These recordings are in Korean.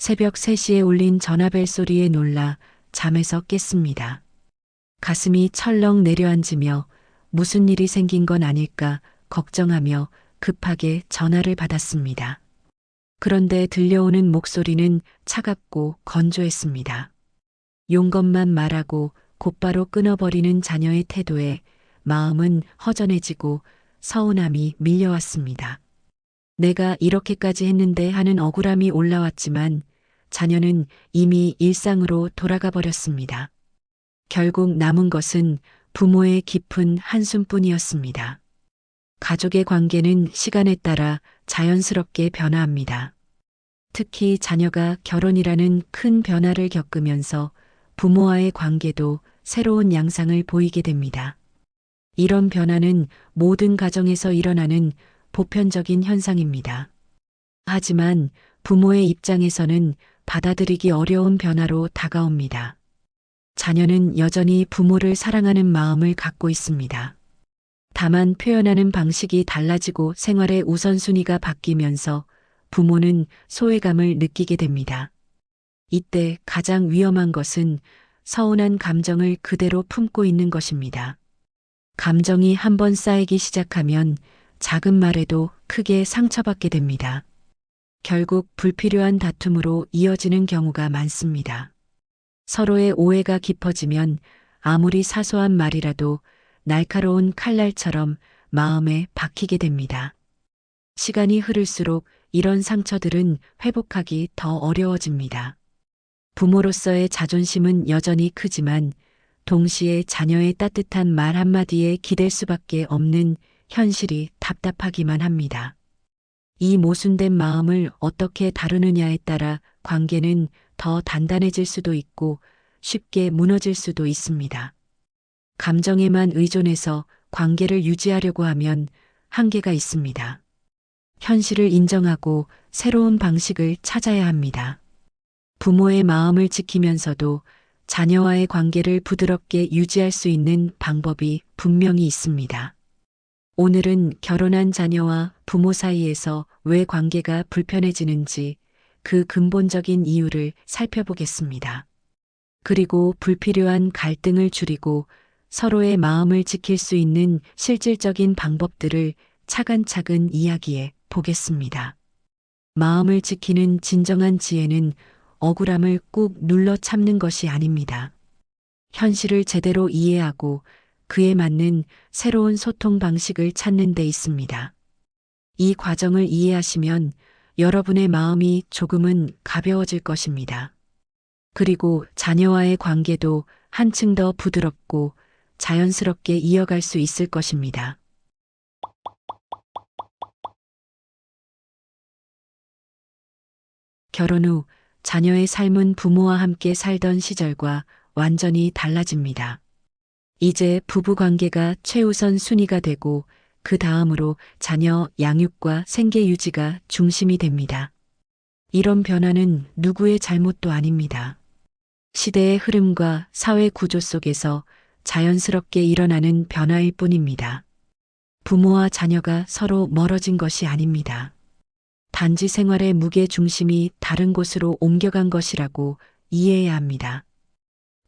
새벽 3시에 울린 전화벨 소리에 놀라 잠에서 깼습니다. 가슴이 철렁 내려앉으며 무슨 일이 생긴 건 아닐까 걱정하며 급하게 전화를 받았습니다. 그런데 들려오는 목소리는 차갑고 건조했습니다. 용건만 말하고 곧바로 끊어버리는 자녀의 태도에 마음은 허전해지고 서운함이 밀려왔습니다. 내가 이렇게까지 했는데 하는 억울함이 올라왔지만 자녀는 이미 일상으로 돌아가 버렸습니다. 결국 남은 것은 부모의 깊은 한숨뿐이었습니다. 가족의 관계는 시간에 따라 자연스럽게 변화합니다. 특히 자녀가 결혼이라는 큰 변화를 겪으면서 부모와의 관계도 새로운 양상을 보이게 됩니다. 이런 변화는 모든 가정에서 일어나는 보편적인 현상입니다. 하지만 부모의 입장에서는 받아들이기 어려운 변화로 다가옵니다. 자녀는 여전히 부모를 사랑하는 마음을 갖고 있습니다. 다만 표현하는 방식이 달라지고 생활의 우선순위가 바뀌면서 부모는 소외감을 느끼게 됩니다. 이때 가장 위험한 것은 서운한 감정을 그대로 품고 있는 것입니다. 감정이 한번 쌓이기 시작하면 작은 말에도 크게 상처받게 됩니다. 결국 불필요한 다툼으로 이어지는 경우가 많습니다. 서로의 오해가 깊어지면 아무리 사소한 말이라도 날카로운 칼날처럼 마음에 박히게 됩니다. 시간이 흐를수록 이런 상처들은 회복하기 더 어려워집니다. 부모로서의 자존심은 여전히 크지만 동시에 자녀의 따뜻한 말 한마디에 기댈 수밖에 없는 현실이 답답하기만 합니다. 이 모순된 마음을 어떻게 다루느냐에 따라 관계는 더 단단해질 수도 있고 쉽게 무너질 수도 있습니다. 감정에만 의존해서 관계를 유지하려고 하면 한계가 있습니다. 현실을 인정하고 새로운 방식을 찾아야 합니다. 부모의 마음을 지키면서도 자녀와의 관계를 부드럽게 유지할 수 있는 방법이 분명히 있습니다. 오늘은 결혼한 자녀와 부모 사이에서 왜 관계가 불편해지는지 그 근본적인 이유를 살펴보겠습니다. 그리고 불필요한 갈등을 줄이고 서로의 마음을 지킬 수 있는 실질적인 방법들을 차근차근 이야기해 보겠습니다. 마음을 지키는 진정한 지혜는 억울함을 꾹 눌러 참는 것이 아닙니다. 현실을 제대로 이해하고 그에 맞는 새로운 소통 방식을 찾는 데 있습니다. 이 과정을 이해하시면 여러분의 마음이 조금은 가벼워질 것입니다. 그리고 자녀와의 관계도 한층 더 부드럽고 자연스럽게 이어갈 수 있을 것입니다. 결혼 후 자녀의 삶은 부모와 함께 살던 시절과 완전히 달라집니다. 이제 부부 관계가 최우선 순위가 되고 그 다음으로 자녀 양육과 생계 유지가 중심이 됩니다. 이런 변화는 누구의 잘못도 아닙니다. 시대의 흐름과 사회 구조 속에서 자연스럽게 일어나는 변화일 뿐입니다. 부모와 자녀가 서로 멀어진 것이 아닙니다. 단지 생활의 무게 중심이 다른 곳으로 옮겨간 것이라고 이해해야 합니다.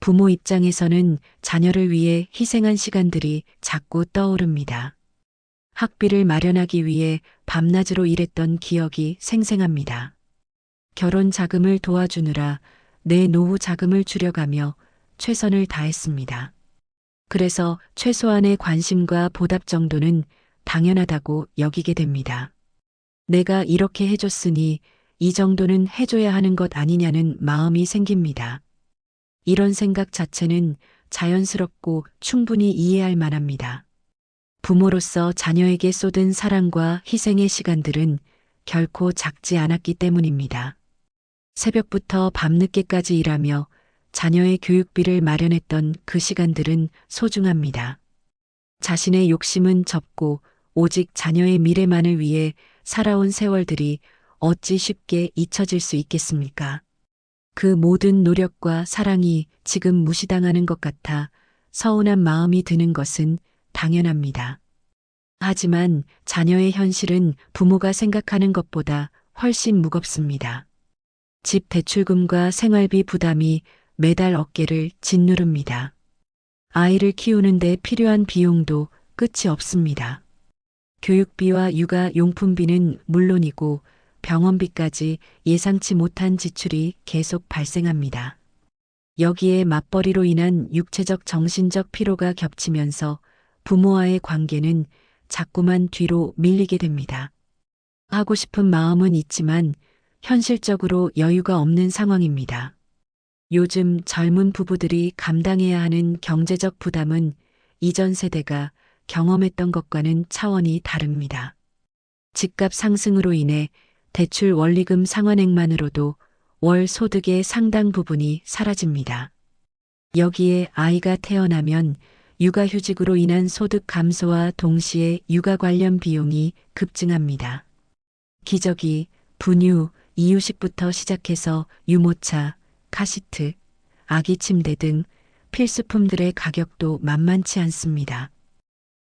부모 입장에서는 자녀를 위해 희생한 시간들이 자꾸 떠오릅니다. 학비를 마련하기 위해 밤낮으로 일했던 기억이 생생합니다. 결혼 자금을 도와주느라 내 노후 자금을 줄여가며 최선을 다했습니다. 그래서 최소한의 관심과 보답 정도는 당연하다고 여기게 됩니다. 내가 이렇게 해줬으니 이 정도는 해줘야 하는 것 아니냐는 마음이 생깁니다. 이런 생각 자체는 자연스럽고 충분히 이해할 만합니다. 부모로서 자녀에게 쏟은 사랑과 희생의 시간들은 결코 작지 않았기 때문입니다. 새벽부터 밤늦게까지 일하며 자녀의 교육비를 마련했던 그 시간들은 소중합니다. 자신의 욕심은 접고 오직 자녀의 미래만을 위해 살아온 세월들이 어찌 쉽게 잊혀질 수 있겠습니까? 그 모든 노력과 사랑이 지금 무시당하는 것 같아 서운한 마음이 드는 것은 당연합니다. 하지만 자녀의 현실은 부모가 생각하는 것보다 훨씬 무겁습니다. 집 대출금과 생활비 부담이 매달 어깨를 짓누릅니다. 아이를 키우는데 필요한 비용도 끝이 없습니다. 교육비와 육아용품비는 물론이고 병원비까지 예상치 못한 지출이 계속 발생합니다. 여기에 맞벌이로 인한 육체적 정신적 피로가 겹치면서 부모와의 관계는 자꾸만 뒤로 밀리게 됩니다. 하고 싶은 마음은 있지만 현실적으로 여유가 없는 상황입니다. 요즘 젊은 부부들이 감당해야 하는 경제적 부담은 이전 세대가 경험했던 것과는 차원이 다릅니다. 집값 상승으로 인해 대출 원리금 상환액만으로도 월 소득의 상당 부분이 사라집니다. 여기에 아이가 태어나면 육아휴직으로 인한 소득 감소와 동시에 육아 관련 비용이 급증합니다. 기저귀, 분유, 이유식부터 시작해서 유모차, 카시트, 아기 침대 등 필수품들의 가격도 만만치 않습니다.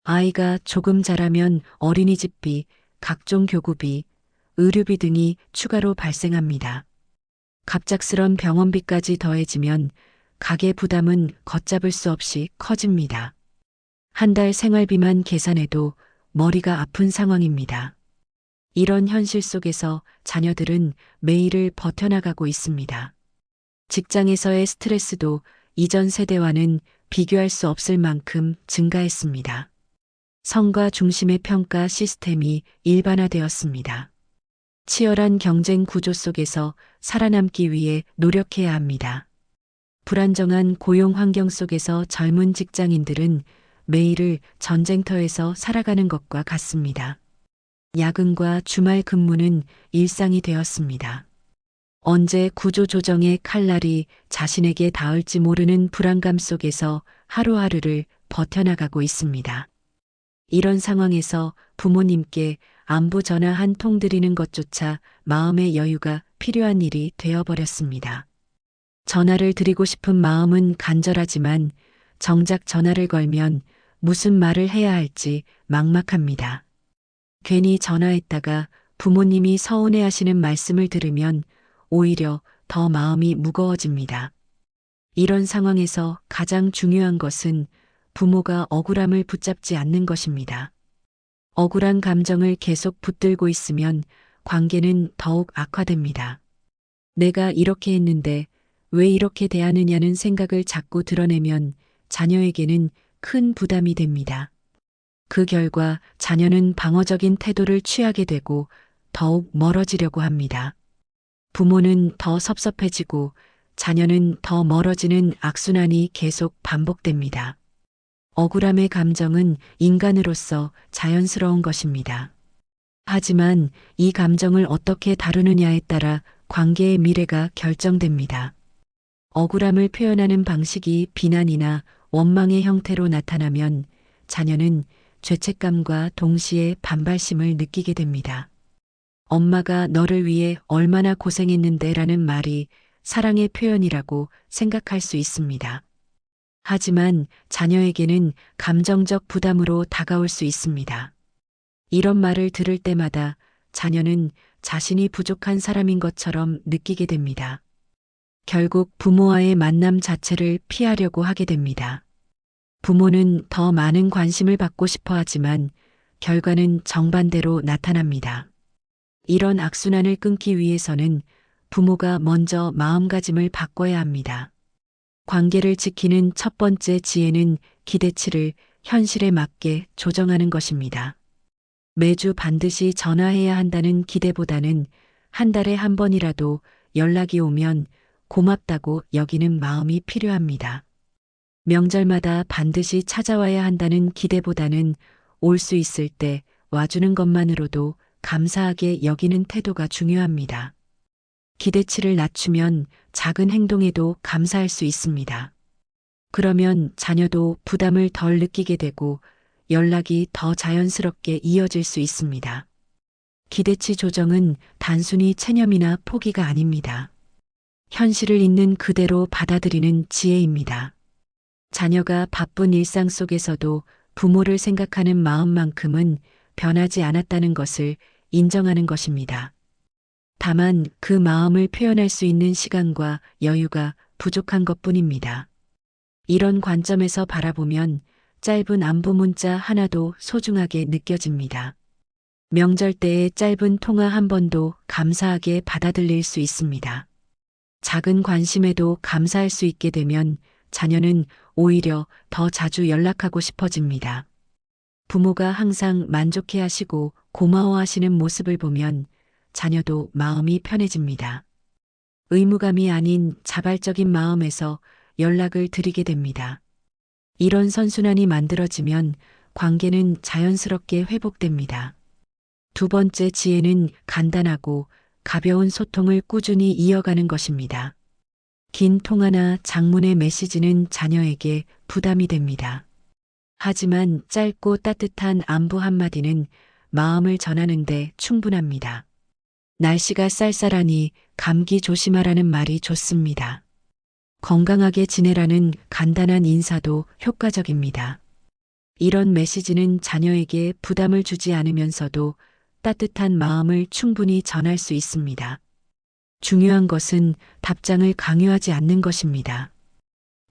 아이가 조금 자라면 어린이집비, 각종 교구비, 의료비 등이 추가로 발생합니다. 갑작스런 병원비까지 더해지면 가계 부담은 걷잡을 수 없이 커집니다. 한 달 생활비만 계산해도 머리가 아픈 상황입니다. 이런 현실 속에서 자녀들은 매일을 버텨나가고 있습니다. 직장에서의 스트레스도 이전 세대와는 비교할 수 없을 만큼 증가했습니다. 성과 중심의 평가 시스템이 일반화되었습니다. 치열한 경쟁 구조 속에서 살아남기 위해 노력해야 합니다. 불안정한 고용 환경 속에서 젊은 직장인들은 매일을 전쟁터에서 살아가는 것과 같습니다. 야근과 주말 근무는 일상이 되었습니다. 언제 구조조정의 칼날이 자신에게 닿을지 모르는 불안감 속에서 하루하루를 버텨나가고 있습니다. 이런 상황에서 부모님께 안부 전화 한 통 드리는 것조차 마음의 여유가 필요한 일이 되어버렸습니다. 전화를 드리고 싶은 마음은 간절하지만 정작 전화를 걸면 무슨 말을 해야 할지 막막합니다. 괜히 전화했다가 부모님이 서운해하시는 말씀을 들으면 오히려 더 마음이 무거워집니다. 이런 상황에서 가장 중요한 것은 부모가 억울함을 붙잡지 않는 것입니다. 억울한 감정을 계속 붙들고 있으면 관계는 더욱 악화됩니다. 내가 이렇게 했는데 왜 이렇게 대하느냐는 생각을 자꾸 드러내면 자녀에게는 큰 부담이 됩니다. 그 결과 자녀는 방어적인 태도를 취하게 되고 더욱 멀어지려고 합니다. 부모는 더 섭섭해지고 자녀는 더 멀어지는 악순환이 계속 반복됩니다. 억울함의 감정은 인간으로서 자연스러운 것입니다. 하지만 이 감정을 어떻게 다루느냐에 따라 관계의 미래가 결정됩니다. 억울함을 표현하는 방식이 비난이나 원망의 형태로 나타나면 자녀는 죄책감과 동시에 반발심을 느끼게 됩니다. 엄마가 너를 위해 얼마나 고생했는데 라는 말이 사랑의 표현이라고 생각할 수 있습니다. 하지만 자녀에게는 감정적 부담으로 다가올 수 있습니다. 이런 말을 들을 때마다 자녀는 자신이 부족한 사람인 것처럼 느끼게 됩니다. 결국 부모와의 만남 자체를 피하려고 하게 됩니다. 부모는 더 많은 관심을 받고 싶어 하지만 결과는 정반대로 나타납니다. 이런 악순환을 끊기 위해서는 부모가 먼저 마음가짐을 바꿔야 합니다. 관계를 지키는 첫 번째 지혜는 기대치를 현실에 맞게 조정하는 것입니다. 매주 반드시 전화해야 한다는 기대보다는 한 달에 한 번이라도 연락이 오면 고맙다고 여기는 마음이 필요합니다. 명절마다 반드시 찾아와야 한다는 기대보다는 올 수 있을 때 와주는 것만으로도 감사하게 여기는 태도가 중요합니다. 기대치를 낮추면 작은 행동에도 감사할 수 있습니다. 그러면 자녀도 부담을 덜 느끼게 되고 연락이 더 자연스럽게 이어질 수 있습니다. 기대치 조정은 단순히 체념이나 포기가 아닙니다. 현실을 있는 그대로 받아들이는 지혜입니다. 자녀가 바쁜 일상 속에서도 부모를 생각하는 마음만큼은 변하지 않았다는 것을 인정하는 것입니다. 다만 그 마음을 표현할 수 있는 시간과 여유가 부족한 것뿐입니다. 이런 관점에서 바라보면 짧은 안부 문자 하나도 소중하게 느껴집니다. 명절 때의 짧은 통화 한 번도 감사하게 받아들일 수 있습니다. 작은 관심에도 감사할 수 있게 되면 자녀는 오히려 더 자주 연락하고 싶어집니다. 부모가 항상 만족해 하시고 고마워하시는 모습을 보면 자녀도 마음이 편해집니다. 의무감이 아닌 자발적인 마음에서 연락을 드리게 됩니다. 이런 선순환이 만들어지면 관계는 자연스럽게 회복됩니다. 두 번째 지혜는 간단하고 가벼운 소통을 꾸준히 이어가는 것입니다. 긴 통화나 장문의 메시지는 자녀에게 부담이 됩니다. 하지만 짧고 따뜻한 안부 한마디는 마음을 전하는데 충분합니다. 날씨가 쌀쌀하니 감기 조심하라는 말이 좋습니다. 건강하게 지내라는 간단한 인사도 효과적입니다. 이런 메시지는 자녀에게 부담을 주지 않으면서도 따뜻한 마음을 충분히 전할 수 있습니다. 중요한 것은 답장을 강요하지 않는 것입니다.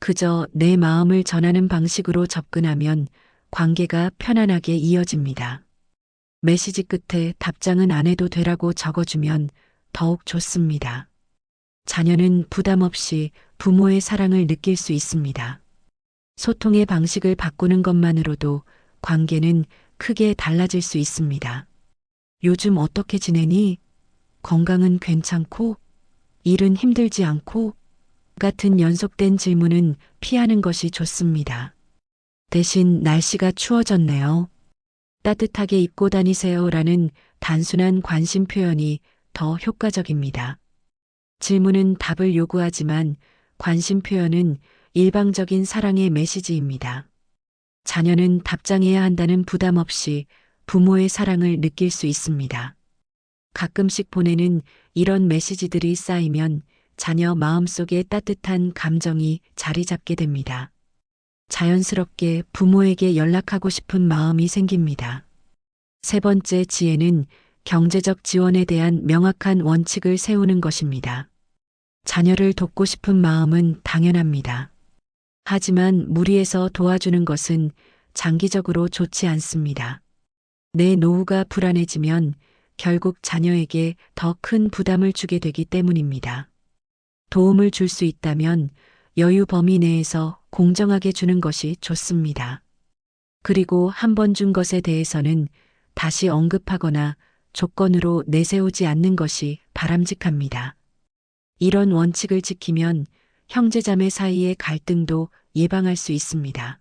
그저 내 마음을 전하는 방식으로 접근하면 관계가 편안하게 이어집니다. 메시지 끝에 답장은 안 해도 되라고 적어주면 더욱 좋습니다. 자녀는 부담 없이 부모의 사랑을 느낄 수 있습니다. 소통의 방식을 바꾸는 것만으로도 관계는 크게 달라질 수 있습니다. 요즘 어떻게 지내니? 건강은 괜찮고? 일은 힘들지 않고? 같은 연속된 질문은 피하는 것이 좋습니다. 대신 날씨가 추워졌네요. 따뜻하게 입고 다니세요라는 단순한 관심 표현이 더 효과적입니다. 질문은 답을 요구하지만 관심 표현은 일방적인 사랑의 메시지입니다. 자녀는 답장해야 한다는 부담 없이 부모의 사랑을 느낄 수 있습니다. 가끔씩 보내는 이런 메시지들이 쌓이면 자녀 마음속에 따뜻한 감정이 자리 잡게 됩니다. 자연스럽게 부모에게 연락하고 싶은 마음이 생깁니다. 세 번째 지혜는 경제적 지원에 대한 명확한 원칙을 세우는 것입니다. 자녀를 돕고 싶은 마음은 당연합니다. 하지만 무리해서 도와주는 것은 장기적으로 좋지 않습니다. 내 노후가 불안해지면 결국 자녀에게 더 큰 부담을 주게 되기 때문입니다. 도움을 줄 수 있다면 여유 범위 내에서 공정하게 주는 것이 좋습니다. 그리고 한 번 준 것에 대해서는 다시 언급하거나 조건으로 내세우지 않는 것이 바람직합니다. 이런 원칙을 지키면 형제자매 사이의 갈등도 예방할 수 있습니다.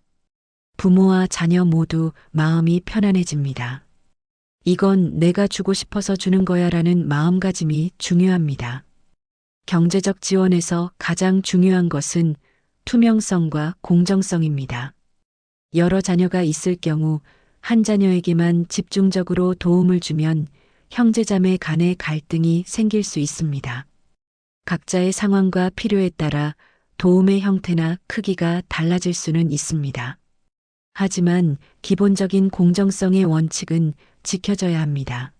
부모와 자녀 모두 마음이 편안해집니다. 이건 내가 주고 싶어서 주는 거야라는 마음가짐이 중요합니다. 경제적 지원에서 가장 중요한 것은 투명성과 공정성입니다. 여러 자녀가 있을 경우 한 자녀에게만 집중적으로 도움을 주면 형제자매 간의 갈등이 생길 수 있습니다. 각자의 상황과 필요에 따라 도움의 형태나 크기가 달라질 수는 있습니다. 하지만 기본적인 공정성의 원칙은 지켜져야 합니다.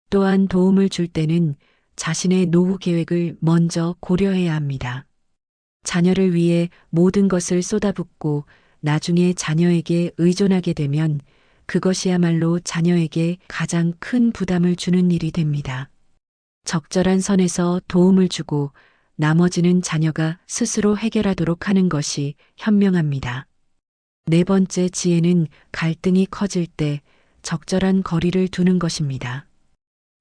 또한 도움을 줄 때는 자신의 노후 계획을 먼저 고려해야 합니다. 자녀를 위해 모든 것을 쏟아붓고 나중에 자녀에게 의존하게 되면 그것이야말로 자녀에게 가장 큰 부담을 주는 일이 됩니다. 적절한 선에서 도움을 주고 나머지는 자녀가 스스로 해결하도록 하는 것이 현명합니다. 네 번째 지혜는 갈등이 커질 때 적절한 거리를 두는 것입니다.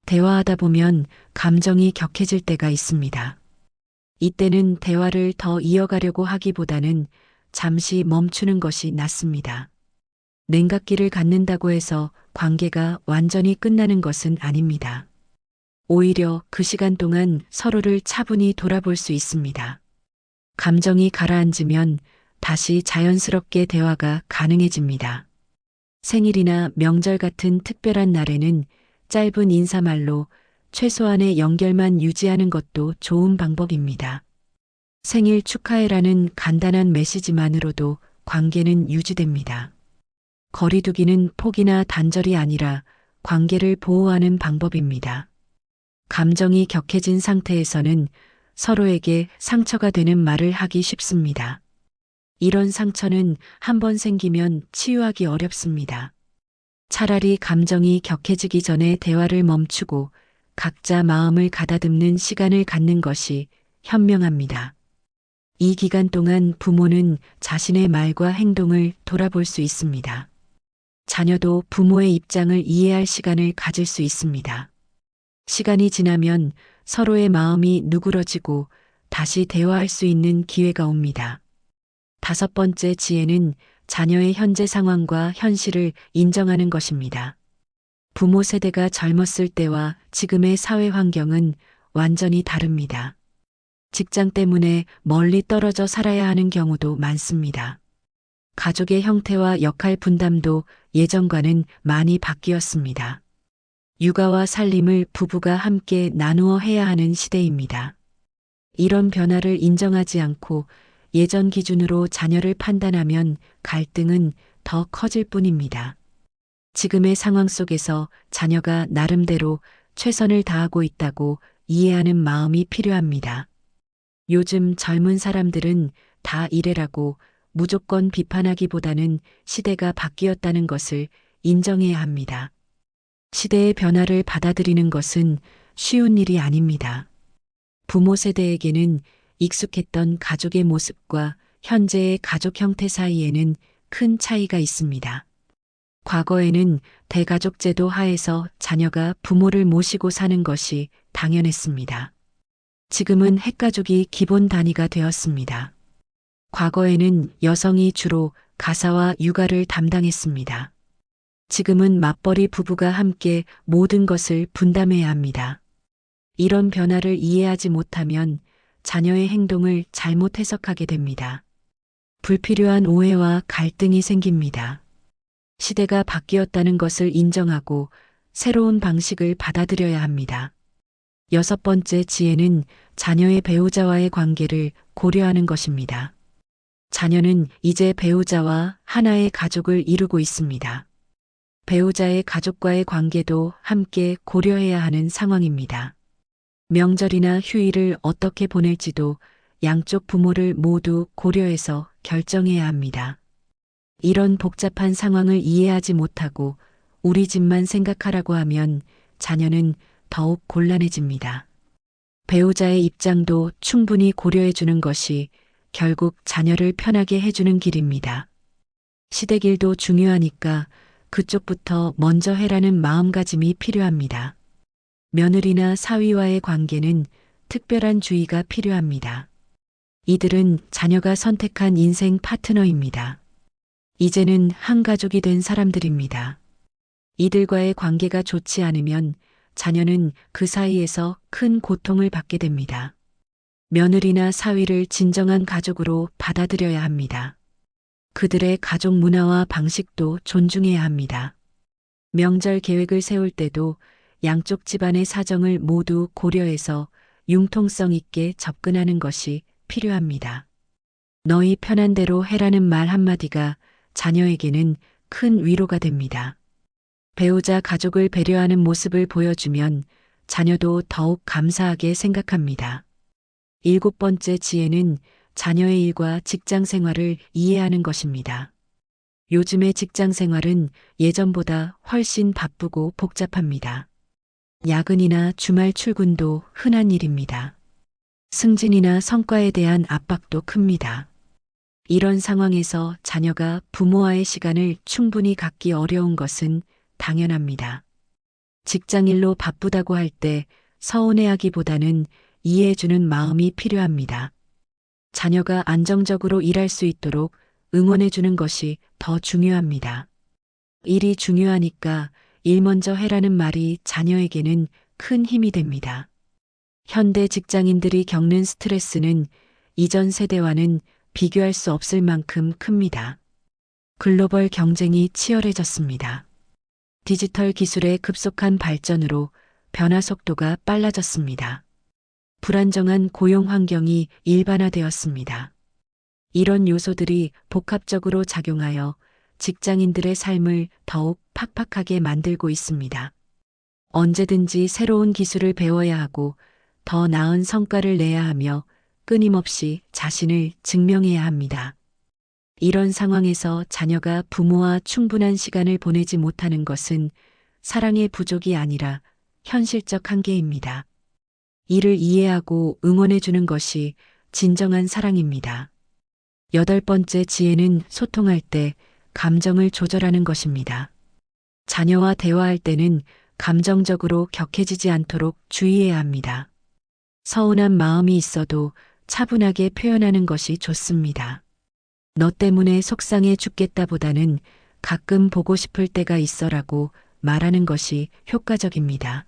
대화하다 보면 감정이 격해질 때가 있습니다. 이때는 대화를 더 이어가려고 하기보다는 잠시 멈추는 것이 낫습니다. 냉각기를 갖는다고 해서 관계가 완전히 끝나는 것은 아닙니다. 오히려 그 시간 동안 서로를 차분히 돌아볼 수 있습니다. 감정이 가라앉으면 다시 자연스럽게 대화가 가능해집니다. 생일이나 명절 같은 특별한 날에는 짧은 인사말로 최소한의 연결만 유지하는 것도 좋은 방법입니다. 생일 축하해라는 간단한 메시지만으로도 관계는 유지됩니다. 거리두기는 포기나 단절이 아니라 관계를 보호하는 방법입니다. 감정이 격해진 상태에서는 서로에게 상처가 되는 말을 하기 쉽습니다. 이런 상처는 한 번 생기면 치유하기 어렵습니다. 차라리 감정이 격해지기 전에 대화를 멈추고 각자 마음을 가다듬는 시간을 갖는 것이 현명합니다. 이 기간 동안 부모는 자신의 말과 행동을 돌아볼 수 있습니다. 자녀도 부모의 입장을 이해할 시간을 가질 수 있습니다. 시간이 지나면 서로의 마음이 누그러지고 다시 대화할 수 있는 기회가 옵니다. 5번째 지혜는 자녀의 현재 상황과 현실을 인정하는 것입니다. 부모 세대가 젊었을 때와 지금의 사회 환경은 완전히 다릅니다. 직장 때문에 멀리 떨어져 살아야 하는 경우도 많습니다. 가족의 형태와 역할 분담도 예전과는 많이 바뀌었습니다. 육아와 살림을 부부가 함께 나누어 해야 하는 시대입니다. 이런 변화를 인정하지 않고 예전 기준으로 자녀를 판단하면 갈등은 더 커질 뿐입니다. 지금의 상황 속에서 자녀가 나름대로 최선을 다하고 있다고 이해하는 마음이 필요합니다. 요즘 젊은 사람들은 다 이래라고 무조건 비판하기보다는 시대가 바뀌었다는 것을 인정해야 합니다. 시대의 변화를 받아들이는 것은 쉬운 일이 아닙니다. 부모 세대에게는 익숙했던 가족의 모습과 현재의 가족 형태 사이에는 큰 차이가 있습니다. 과거에는 대가족 제도 하에서 자녀가 부모를 모시고 사는 것이 당연했습니다. 지금은 핵가족이 기본 단위가 되었습니다. 과거에는 여성이 주로 가사와 육아를 담당했습니다. 지금은 맞벌이 부부가 함께 모든 것을 분담해야 합니다. 이런 변화를 이해하지 못하면 자녀의 행동을 잘못 해석하게 됩니다. 불필요한 오해와 갈등이 생깁니다. 시대가 바뀌었다는 것을 인정하고 새로운 방식을 받아들여야 합니다. 6번째 지혜는 자녀의 배우자와의 관계를 고려하는 것입니다. 자녀는 이제 배우자와 하나의 가족을 이루고 있습니다. 배우자의 가족과의 관계도 함께 고려해야 하는 상황입니다. 명절이나 휴일을 어떻게 보낼지도 양쪽 부모를 모두 고려해서 결정해야 합니다. 이런 복잡한 상황을 이해하지 못하고 우리 집만 생각하라고 하면 자녀는 더욱 곤란해집니다. 배우자의 입장도 충분히 고려해 주는 것이 결국 자녀를 편하게 해주는 길입니다. 시댁일도 중요하니까 그쪽부터 먼저 해라는 마음가짐이 필요합니다. 며느리나 사위와의 관계는 특별한 주의가 필요합니다. 이들은 자녀가 선택한 인생 파트너입니다. 이제는 한 가족이 된 사람들입니다. 이들과의 관계가 좋지 않으면 자녀는 그 사이에서 큰 고통을 받게 됩니다. 며느리나 사위를 진정한 가족으로 받아들여야 합니다. 그들의 가족 문화와 방식도 존중해야 합니다. 명절 계획을 세울 때도 양쪽 집안의 사정을 모두 고려해서 융통성 있게 접근하는 것이 필요합니다. 너희 편한 대로 해라는 말 한마디가 자녀에게는 큰 위로가 됩니다. 배우자 가족을 배려하는 모습을 보여주면 자녀도 더욱 감사하게 생각합니다. 7번째 지혜는 자녀의 일과 직장 생활을 이해하는 것입니다. 요즘의 직장 생활은 예전보다 훨씬 바쁘고 복잡합니다. 야근이나 주말 출근도 흔한 일입니다. 승진이나 성과에 대한 압박도 큽니다. 이런 상황에서 자녀가 부모와의 시간을 충분히 갖기 어려운 것은 당연합니다. 직장일로 바쁘다고 할 때 서운해하기보다는 이해해주는 마음이 필요합니다. 자녀가 안정적으로 일할 수 있도록 응원해주는 것이 더 중요합니다. 일이 중요하니까 일 먼저 해라는 말이 자녀에게는 큰 힘이 됩니다. 현대 직장인들이 겪는 스트레스는 이전 세대와는 비교할 수 없을 만큼 큽니다. 글로벌 경쟁이 치열해졌습니다. 디지털 기술의 급속한 발전으로 변화 속도가 빨라졌습니다. 불안정한 고용 환경이 일반화되었습니다. 이런 요소들이 복합적으로 작용하여 직장인들의 삶을 더욱 팍팍하게 만들고 있습니다. 언제든지 새로운 기술을 배워야 하고 더 나은 성과를 내야 하며 끊임없이 자신을 증명해야 합니다. 이런 상황에서 자녀가 부모와 충분한 시간을 보내지 못하는 것은 사랑의 부족이 아니라 현실적 한계입니다. 이를 이해하고 응원해 주는 것이 진정한 사랑입니다. 여덟 번째 지혜는 소통할 때 감정을 조절하는 것입니다. 자녀와 대화할 때는 감정적으로 격해지지 않도록 주의해야 합니다. 서운한 마음이 있어도 차분하게 표현하는 것이 좋습니다. 너 때문에 속상해 죽겠다보다는 가끔 보고 싶을 때가 있어라고 말하는 것이 효과적입니다.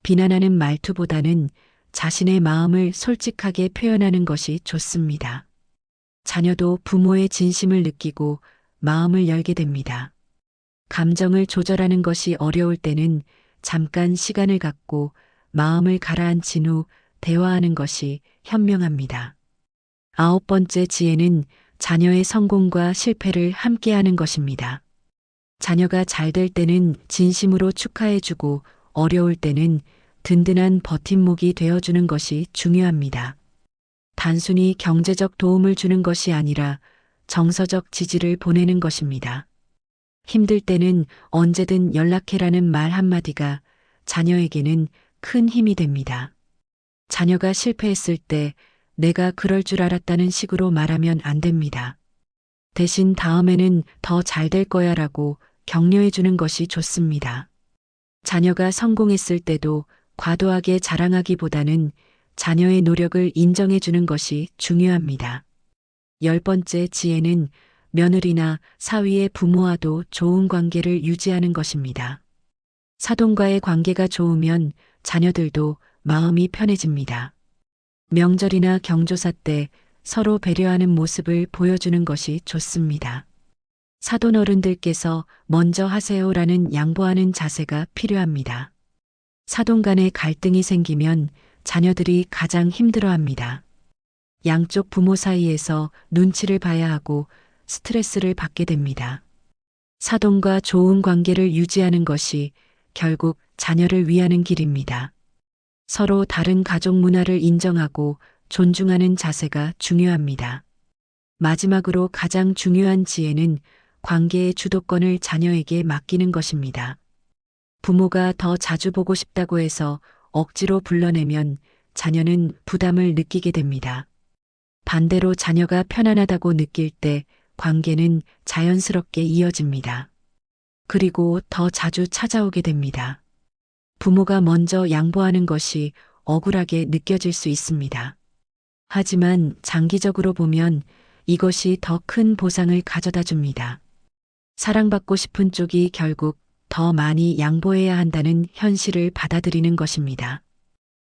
비난하는 말투보다는 자신의 마음을 솔직하게 표현하는 것이 좋습니다. 자녀도 부모의 진심을 느끼고 마음을 열게 됩니다. 감정을 조절하는 것이 어려울 때는 잠깐 시간을 갖고 마음을 가라앉힌 후 대화하는 것이 현명합니다. 아홉 번째 지혜는 자녀의 성공과 실패를 함께하는 것입니다. 자녀가 잘 될 때는 진심으로 축하해주고 어려울 때는 든든한 버팀목이 되어주는 것이 중요합니다. 단순히 경제적 도움을 주는 것이 아니라 정서적 지지를 보내는 것입니다. 힘들 때는 언제든 연락해라는 말 한마디가 자녀에게는 큰 힘이 됩니다. 자녀가 실패했을 때 내가 그럴 줄 알았다는 식으로 말하면 안 됩니다. 대신 다음에는 더 잘 될 거야 라고 격려해 주는 것이 좋습니다. 자녀가 성공했을 때도 과도하게 자랑하기보다는 자녀의 노력을 인정해 주는 것이 중요합니다. 열 번째 지혜는 며느리나 사위의 부모와도 좋은 관계를 유지하는 것입니다. 사돈과의 관계가 좋으면 자녀들도 마음이 편해집니다. 명절이나 경조사 때 서로 배려하는 모습을 보여주는 것이 좋습니다. 사돈 어른들께서 먼저 하세요라는 양보하는 자세가 필요합니다. 사돈 간의 갈등이 생기면 자녀들이 가장 힘들어합니다. 양쪽 부모 사이에서 눈치를 봐야 하고 스트레스를 받게 됩니다. 사돈과 좋은 관계를 유지하는 것이 결국 자녀를 위하는 길입니다. 서로 다른 가족 문화를 인정하고 존중하는 자세가 중요합니다. 마지막으로 가장 중요한 지혜는 관계의 주도권을 자녀에게 맡기는 것입니다. 부모가 더 자주 보고 싶다고 해서 억지로 불러내면 자녀는 부담을 느끼게 됩니다. 반대로 자녀가 편안하다고 느낄 때 관계는 자연스럽게 이어집니다. 그리고 더 자주 찾아오게 됩니다. 부모가 먼저 양보하는 것이 억울하게 느껴질 수 있습니다. 하지만 장기적으로 보면 이것이 더 큰 보상을 가져다 줍니다. 사랑받고 싶은 쪽이 결국 더 많이 양보해야 한다는 현실을 받아들이는 것입니다.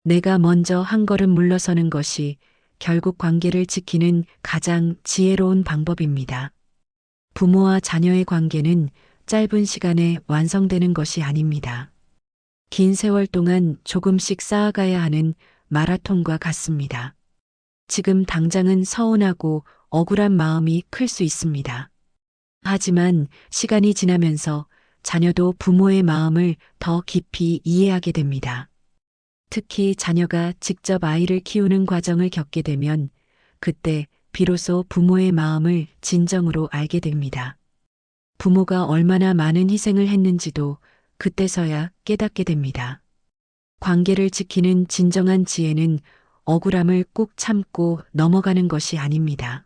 내가 먼저 한 걸음 물러서는 것이 결국 관계를 지키는 가장 지혜로운 방법입니다. 부모와 자녀의 관계는 짧은 시간에 완성되는 것이 아닙니다. 긴 세월 동안 조금씩 쌓아가야 하는 마라톤과 같습니다. 지금 당장은 서운하고 억울한 마음이 클 수 있습니다. 하지만 시간이 지나면서 자녀도 부모의 마음을 더 깊이 이해하게 됩니다. 특히 자녀가 직접 아이를 키우는 과정을 겪게 되면 그때 비로소 부모의 마음을 진정으로 알게 됩니다. 부모가 얼마나 많은 희생을 했는지도 그때서야 깨닫게 됩니다. 관계를 지키는 진정한 지혜는 억울함을 꾹 참고 넘어가는 것이 아닙니다.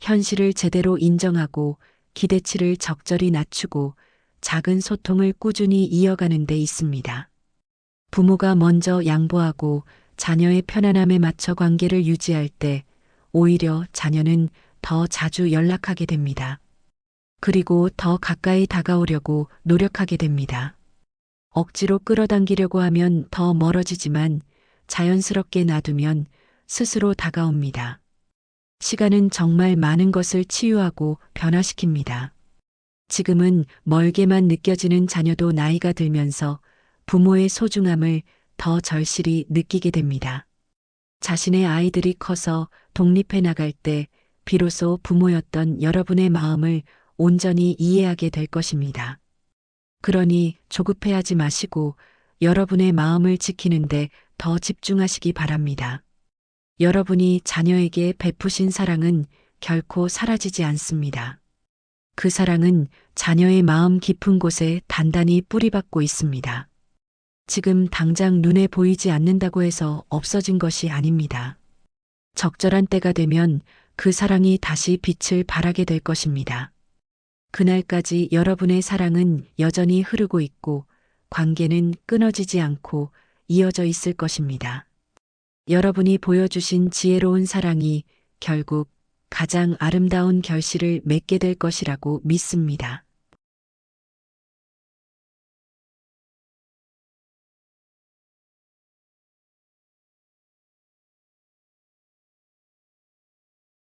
현실을 제대로 인정하고 기대치를 적절히 낮추고 작은 소통을 꾸준히 이어가는 데 있습니다. 부모가 먼저 양보하고 자녀의 편안함에 맞춰 관계를 유지할 때 오히려 자녀는 더 자주 연락하게 됩니다. 그리고 더 가까이 다가오려고 노력하게 됩니다. 억지로 끌어당기려고 하면 더 멀어지지만 자연스럽게 놔두면 스스로 다가옵니다. 시간은 정말 많은 것을 치유하고 변화시킵니다. 지금은 멀게만 느껴지는 자녀도 나이가 들면서 부모의 소중함을 더 절실히 느끼게 됩니다. 자신의 아이들이 커서 독립해 나갈 때 비로소 부모였던 여러분의 마음을 온전히 이해하게 될 것입니다. 그러니 조급해하지 마시고 여러분의 마음을 지키는데 더 집중하시기 바랍니다. 여러분이 자녀에게 베푸신 사랑은 결코 사라지지 않습니다. 그 사랑은 자녀의 마음 깊은 곳에 단단히 뿌리박고 있습니다. 지금 당장 눈에 보이지 않는다고 해서 없어진 것이 아닙니다. 적절한 때가 되면 그 사랑이 다시 빛을 발하게 될 것입니다. 그날까지 여러분의 사랑은 여전히 흐르고 있고 관계는 끊어지지 않고 이어져 있을 것입니다. 여러분이 보여주신 지혜로운 사랑이 결국 가장 아름다운 결실을 맺게 될 것이라고 믿습니다.